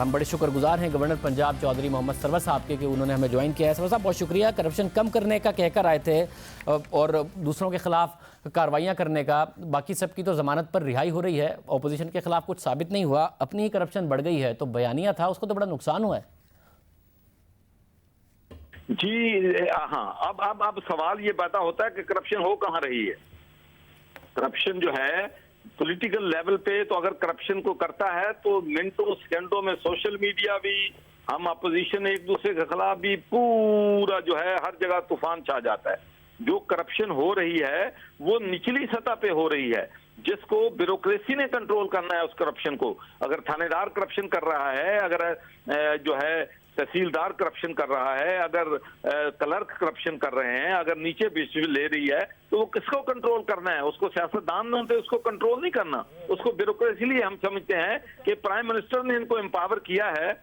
हम बड़े शुक्रगुजार हैं गवर्नर पंजाब चौधरी मोहम्मद सरवर साहब के कि उन्होंने हमें ज्वाइन किया है। सरवर साहब बहुत शुक्रिया। करप्शन कम करने का कहकर आए थे और दूसरों के खिलाफ कार्रवाइयाँ करने का, बाकी सब की तो ज़मानत पर रिहाई हो रही है, अपोजिशन के खिलाफ कुछ साबित नहीं हुआ, अपनी ही करप्शन बढ़ गई है, तो बयानिया था उसको तो बड़ा नुकसान हुआ है। जी हाँ, अब सवाल ये पैदा होता है कि करप्शन हो कहाँ रही है। करप्शन जो है पॉलिटिकल लेवल पे, तो अगर करप्शन को करता है तो मिनटों सेकंडों में सोशल मीडिया भी, हम अपोजिशन एक दूसरे के खिलाफ भी, पूरा जो है हर जगह तूफान छा जाता है। जो करप्शन हो रही है वो निचली सतह पे हो रही है, जिसको ब्यूरोक्रेसी ने कंट्रोल करना है उस करप्शन को। अगर थानेदार करप्शन कर रहा है, अगर जो है तहसीलदार करप्शन कर रहा है, अगर क्लर्क करप्शन कर रहे हैं, अगर नीचे बीच ले रही है, तो वो किसको कंट्रोल करना है? उसको सियासतदान ने होते उसको कंट्रोल नहीं करना, उसको ब्यूरोक्रेसी। लिए हम समझते हैं कि प्राइम मिनिस्टर ने इनको एम्पावर किया है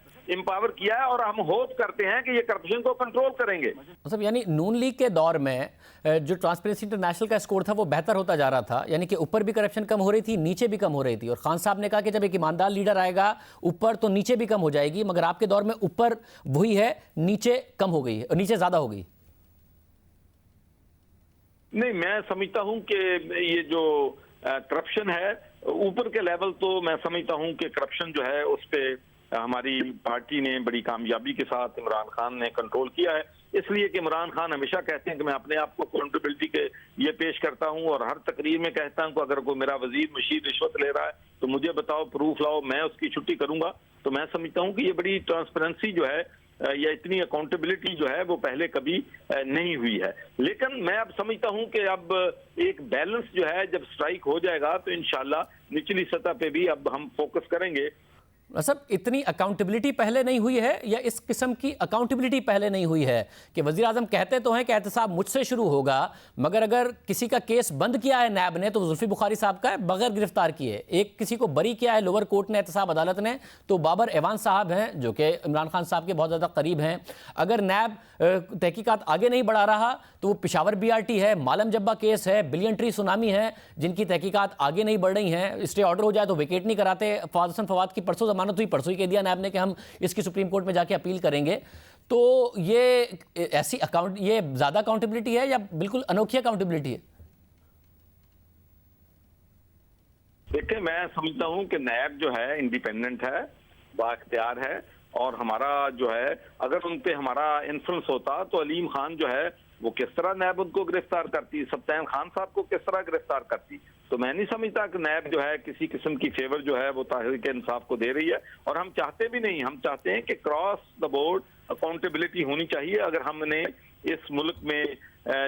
और हम होप करते हैं कि ये करप्शन को कंट्रोल करेंगे। मतलब यानी नून लीग के दौर में जो ट्रांसपेरेंसी इंटरनेशनल का स्कोर था वो बेहतर होता जा रहा था, यानी कि ऊपर भी करप्शन कम हो रही थी, नीचे भी कम हो रही थी, और खान साहब ने कहा कि जब एक ईमानदार लीडर आएगा ऊपर तो नीचे भी कम हो जाएगी, मगर आपके दौर में ऊपर वही है, नीचे कम हो गई, नीचे ज्यादा हो गई। नहीं, मैं समझता हूं कि ये जो करप्शन है ऊपर के लेवल, तो मैं समझता हूं कि करप्शन जो है उस पे हमारी पार्टी ने बड़ी कामयाबी के साथ इमरान खान ने कंट्रोल किया है। इसलिए कि इमरान खान हमेशा कहते हैं कि मैं अपने आप को अकाउंटेबिलिटी के ये पेश करता हूं, और हर तकरीर में कहता हूं कि अगर कोई मेरा वजीर मुशीर रिश्वत ले रहा है तो मुझे बताओ, प्रूफ लाओ, मैं उसकी छुट्टी करूंगा। तो मैं समझता हूं कि ये बड़ी ट्रांसपेरेंसी जो है या इतनी अकाउंटेबिलिटी जो है वो पहले कभी नहीं हुई है। लेकिन मैं अब समझता हूं कि अब एक बैलेंस जो है जब स्ट्राइक हो जाएगा तो इंशाल्लाह निचली सतह पे भी अब हम फोकस करेंगे। सब इतनी अकाउंटेबिलिटी पहले नहीं हुई है, या इस किस्म की अकाउंटेबिलिटी पहले नहीं हुई है कि वज़ीर आज़म कहते तो हैं कि एहतसाब मुझसे शुरू होगा, मगर अगर किसी का केस बंद किया है नैब ने तो जुल्फी बुखारी साहब का है बगैर गिरफ्तार किए, एक किसी को बरी किया है लोअर कोर्ट ने, एहतसाब अदालत ने, तो बाबर एवान साहब हैं जो कि इमरान खान साहब के बहुत ज़्यादा करीब हैं। अगर नैब तहकीकात आगे नहीं बढ़ा रहा तो वो पिशावर BRT है, मालम जब्बा केस है, बिलियन ट्री सुनामी है, जिनकी तहकीकात आगे नहीं बढ़ रही हैं। स्टे ऑर्डर हो जाए तो विकेट नहीं कराते। फवाद हसन फवाद की परसों जमानत हुई, परसों ही कह दिया नैब ने कि हम इसकी सुप्रीम कोर्ट में जाके अपील करेंगे। तो ये ऐसी ये ज्यादा अकाउंटेबिलिटी है या बिल्कुल अनोखी अकाउंटेबिलिटी है? देखिए, मैं समझता हूं कि नैब जो है इंडिपेंडेंट है, बाख्तियार है, और हमारा जो है अगर उन पे हमारा इन्फ्लुएंस होता तो अलीम खान जो है वो किस तरह नैब उनको गिरफ्तार करती, सब्तान खान साहब को किस तरह गिरफ्तार करती। तो मैं नहीं समझता कि नैब जो है किसी किस्म की फेवर जो है वो तहरीक इंसाफ को दे रही है, और हम चाहते भी नहीं। हम चाहते हैं कि क्रॉस द बोर्ड अकाउंटेबिलिटी होनी चाहिए। अगर हमने इस मुल्क में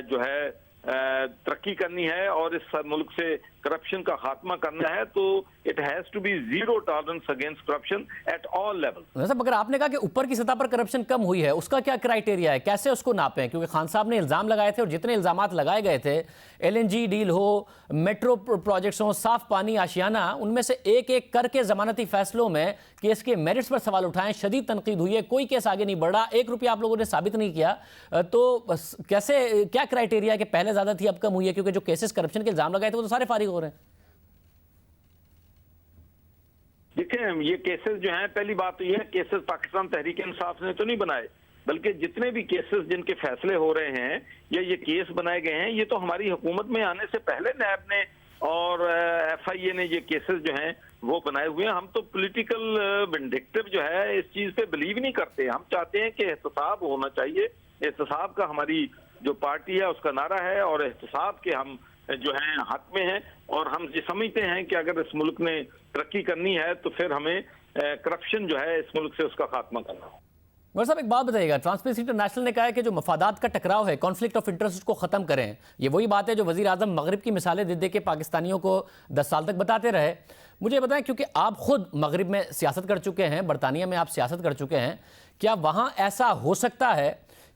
जो है तरक्की करनी है और इस मुल्क से करप्शन का खात्मा करना है, तो it has to be zero tolerance against corruption at all level. साहब, अगर आपने कहा कि ऊपर की सतह पर करप्शन कम हुई है, उसका क्या क्राइटेरिया है, कैसे उसको नापें? क्योंकि खान साहब ने इल्जाम लगाए थे और जितने इल्जामात लगाए गए थे, LNG डील हो, मेट्रो प्रोजेक्ट्स हो, साफ पानी, आशियाना, उनमें से एक एक करके जमानती फैसलों में केस के मेरिट्स पर सवाल उठाएं, शदीद तनकीद हुई है, कोई केस आगे नहीं बढ़ रहा, 1 रुपया आप लोगों ने साबित नहीं किया। तो कैसे, क्या क्राइटेरिया है कि पहले ज्यादा थी अब कम हुई है? क्योंकि जो केसेस करप्शन के इल्जाम लगाए थे वो तो सारे फारिग हो रहे हैं। देखिए, ये केसेस जो हैं, पहली बात तो ये है, केसेस पाकिस्तान तहरीक इंसाफ ने तो नहीं बनाए, बल्कि जितने भी केसेस जिनके फैसले हो रहे हैं या ये केस बनाए गए हैं, ये तो हमारी हुकूमत में आने से पहले नैब ने और FIA ने ये केसेस जो हैं वो बनाए हुए हैं। हम तो पॉलिटिकल विंडिक्टिव जो है इस चीज पे बिलीव नहीं करते। हम चाहते हैं कि एहतसाब होना चाहिए। एहतसाब का हमारी जो पार्टी है उसका नारा है, और एहतसाब के हम जो है हक में हैं, और हम ये समझते हैं कि अगर इस मुल्क ने तरक्की करनी है तो फिर हमें करप्शन जो है इस मुल्क से उसका खात्मा करना हो। मगर साहब, एक बात बताइएगा, ट्रांसपेरेंसी इंटरनेशनल ने कहा है कि जो मफादात का टकराव है, कॉन्फ्लिक्ट ऑफ इंटरेस्ट, उसको खत्म करें। ये वही बात है जो वजीर आजम मगरिब की मिसालें दे दे के पाकिस्तानियों को 10 साल तक बताते रहे। मुझे बताएं, क्योंकि आप खुद मगरिब में सियासत कर चुके हैं, बरतानिया में आप सियासत कर चुके हैं, क्या वहाँ ऐसा हो सकता है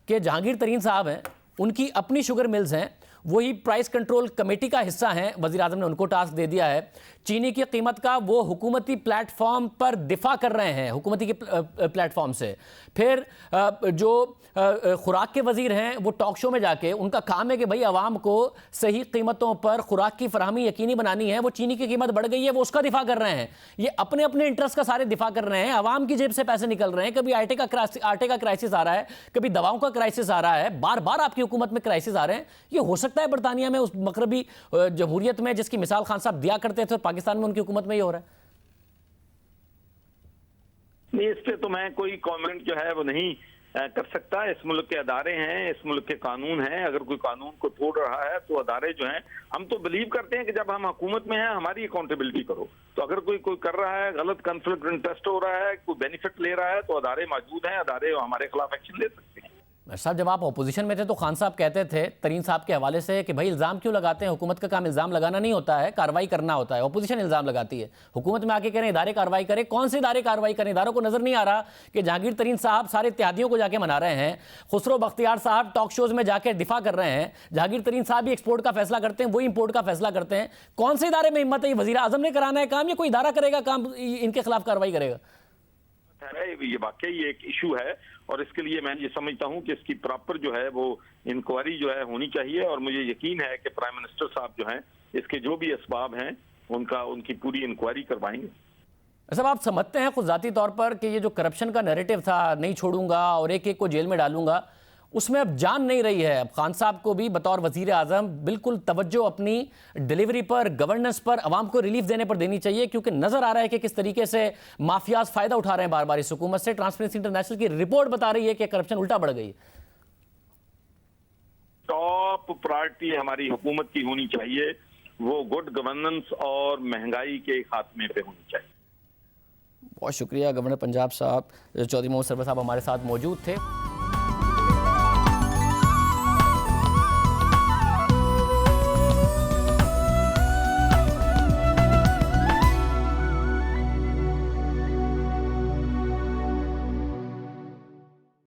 कि जहांगीर तरीन साहब हैं, उनकी अपनी शुगर मिल्स हैं, वही प्राइस कंट्रोल कमेटी का हिस्सा हैं, वज़ीर आज़म ने उनको टास्क दे दिया है। चीनी की कीमत का वो हुकूमती प्लेटफॉर्म पर दिफा कर रहे हैं, हुकूमती के प्लेटफॉर्म से। फिर जो खुराक के वजीर हैं वो टॉक शो में जाके उनका काम है कि भाई आवाम को सही कीमतों पर खुराक की फराहमी यकीनी बनानी है। वो चीनी की कीमत बढ़ गई है, वो उसका दिफा कर रहे हैं। ये अपने अपने इंटरेस्ट का सारे दिफा कर रहे हैं, आवाम की जेब से पैसे निकल रहे हैं। कभी आटे का क्राइसिस आ रहा है, कभी दवाओं का क्राइसिस आ रहा है, बार बार आपकी हुकूमत में क्राइसिस आ रहे हैं। ये हो सकता है बरतानिया में, उस मगरबी जमहूरियत में जिसकी मिसाल खान साहब दिया करते थे, और पाकिस्तान में उनकी हुकूमत में ये हो रहा है? नहीं, इस पे तो मैं कोई कमेंट जो है वो नहीं कर सकता। इस मुल्क के अदारे हैं, इस मुल्क के कानून हैं। अगर कोई कानून को तोड़ रहा है तो अदारे जो हैं, हम तो बिलीव करते हैं कि जब हम हुकूमत में हैं हमारी अकाउंटेबिलिटी करो। तो अगर कोई कर रहा है, गलत कॉन्फ्लिक्ट इंटरेस्ट हो रहा है, कोई बेनिफिट ले रहा है, तो अदारे मौजूद हैं, अदारे हमारे खिलाफ एक्शन ले सकते हैं। साहब, जब आप अपोजिशन में थे तो खान साहब कहते थे तरीन साहब के हवाले से कि भाई इल्ज़ाम क्यों लगाते हैं, हुकूमत का काम इल्ज़ाम लगाना नहीं होता है, कार्रवाई करना होता है। अपोजिशन इल्ज़ाम लगाती है, हुकूमत में आके कह रहे हैं इदारे कार्रवाई करें। कौन से इदारे कार्रवाई करें? इदारों को नजर नहीं आ रहा कि जहांगीर तरीन साहब सारे इत्तेहादियों को जाके मना रहे हैं, खुसरो बख्तियार साहब टॉक शोज में जाके दिफा कर रहे हैं, जहांगीर तरीन साहब भी एक्सपोर्ट का फैसला करते हैं, वही इंपोर्ट का फैसला करते हैं। कौन से इदारे में हिम्मत है? ये वजीर आजम ने कराना है काम या कोई इदारा करेगा काम, इनके खिलाफ कार्रवाई करेगा? ये वाकई एक इशू है और इसके लिए मैं ये समझता हूं कि इसकी प्रॉपर जो है वो इंक्वायरी जो है होनी चाहिए। और मुझे यकीन है कि प्राइम मिनिस्टर साहब जो हैं इसके जो भी असबाब हैं उनकी पूरी इंक्वायरी करवाएंगे। साहब, आप समझते हैं खुद जाती तौर पर कि ये जो करप्शन का नैरेटिव था, नहीं छोड़ूंगा और एक एक को जेल में डालूंगा, उसमें अब जान नहीं रही है। अब खान साहब को भी बतौर वजीर आजम बिल्कुल तवज्जो अपनी डिलीवरी पर, गवर्नेंस पर, आवाम को रिलीफ देने पर देनी चाहिए, क्योंकि नजर आ रहा है कि किस तरीके से माफियाज फायदा उठा रहे हैं बार बार इस हुकूमत से। ट्रांसपेरेंसी इंटरनेशनल की रिपोर्ट बता रही है कि करप्शन उल्टा बढ़ गई। टॉप प्रायोरिटी हमारी हुकूमत की होनी चाहिए, वो गुड गवर्नेंस और महंगाई के खात्मे पे होनी चाहिए। बहुत शुक्रिया गवर्नर पंजाब साहब, चौधरी मोहम्मद सरवर साहब हमारे साथ मौजूद थे।